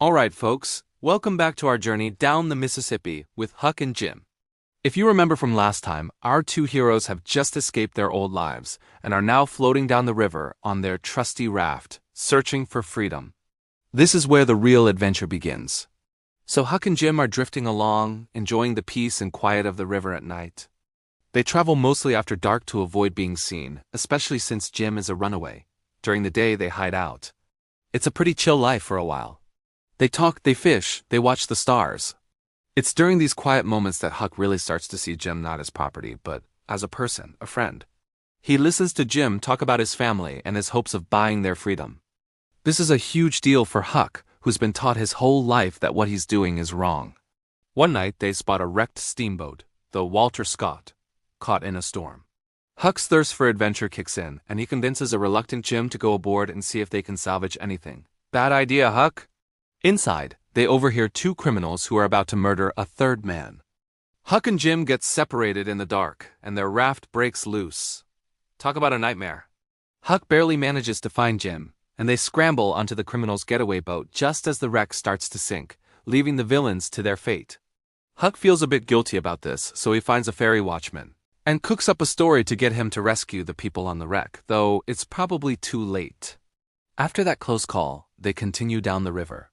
Alright folks, welcome back to our journey down the Mississippi with Huck and Jim. If you remember from last time, our two heroes have just escaped their old lives and are now floating down the river on their trusty raft, searching for freedom. This is where the real adventure begins. So Huck and Jim are drifting along, enjoying the peace and quiet of the river at night. They travel mostly after dark to avoid being seen, especially since Jim is a runaway. During the day they hide out. It's a pretty chill life for a while. They talk, they fish, they watch the stars. It's during these quiet moments that Huck really starts to see Jim not as property, but as a person, a friend. He listens to Jim talk about his family and his hopes of buying their freedom. This is a huge deal for Huck, who's been taught his whole life that what he's doing is wrong. One night they spot a wrecked steamboat, the Walter Scott, caught in a storm. Huck's thirst for adventure kicks in, and he convinces a reluctant Jim to go aboard and see if they can salvage anything. Bad idea, Huck. Inside, they overhear two criminals who are about to murder a third man. Huck and Jim get separated in the dark, and their raft breaks loose. Talk about a nightmare. Huck barely manages to find Jim, and they scramble onto the criminals' getaway boat just as the wreck starts to sink, leaving the villains to their fate. Huck feels a bit guilty about this, so he finds a ferry watchman, and cooks up a story to get him to rescue the people on the wreck, though it's probably too late. After that close call, they continue down the river.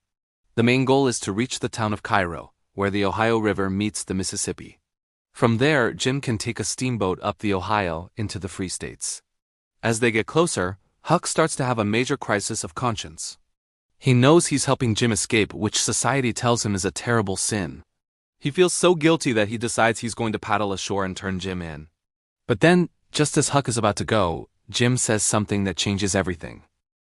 The main goal is to reach the town of Cairo, where the Ohio River meets the Mississippi. From there, Jim can take a steamboat up the Ohio into the Free States. As they get closer, Huck starts to have a major crisis of conscience. He knows he's helping Jim escape, which society tells him is a terrible sin. He feels so guilty that he decides he's going to paddle ashore and turn Jim in. But then, just as Huck is about to go, Jim says something that changes everything.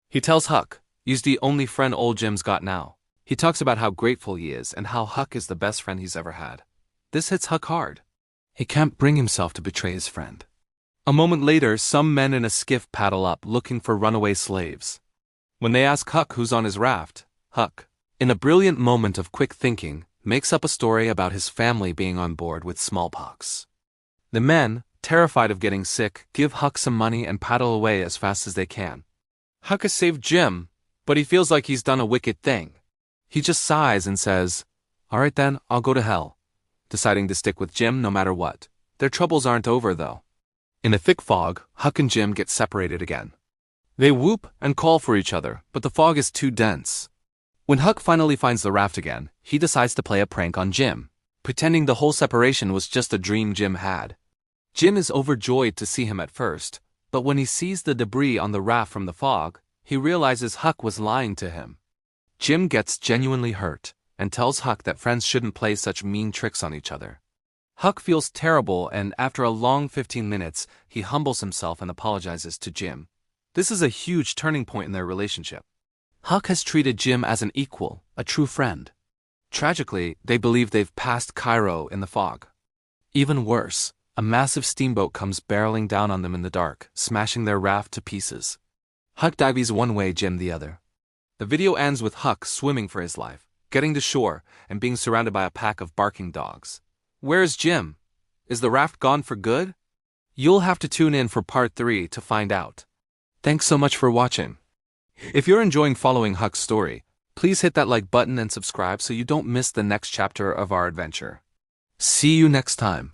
He tells Huck he's the only friend old Jim's got now. He talks about how grateful he is and how Huck is the best friend he's ever had. This hits Huck hard. He can't bring himself to betray his friend. A moment later, some men in a skiff paddle up looking for runaway slaves. When they ask Huck who's on his raft, Huck, in a brilliant moment of quick thinking, makes up a story about his family being on board with smallpox. The men, terrified of getting sick, give Huck some money and paddle away as fast as they can. Huck has saved Jim, but he feels like he's done a wicked thing. He just sighs and says, "All right then, I'll go to hell," deciding to stick with Jim no matter what. Their troubles aren't over though. In a thick fog, Huck and Jim get separated again. They whoop and call for each other, but the fog is too dense. When Huck finally finds the raft again, he decides to play a prank on Jim, pretending the whole separation was just a dream Jim had. Jim is overjoyed to see him at first, but when he sees the debris on the raft from the fog, he realizes Huck was lying to him. Jim gets genuinely hurt and tells Huck that friends shouldn't play such mean tricks on each other. Huck feels terrible, and after a long 15 minutes, he humbles himself and apologizes to Jim. This is a huge turning point in their relationship. Huck has treated Jim as an equal, a true friend. Tragically, they believe they've passed Cairo in the fog. Even worse, a massive steamboat comes barreling down on them in the dark, smashing their raft to pieces. Huck dives one way, Jim the other. The video ends with Huck swimming for his life, getting to shore, and being surrounded by a pack of barking dogs. Where's Jim? Is the raft gone for good? You'll have to tune in for part 3 to find out. Thanks so much for watching. If you're enjoying following Huck's story, please hit that like button and subscribe so you don't miss the next chapter of our adventure. See you next time.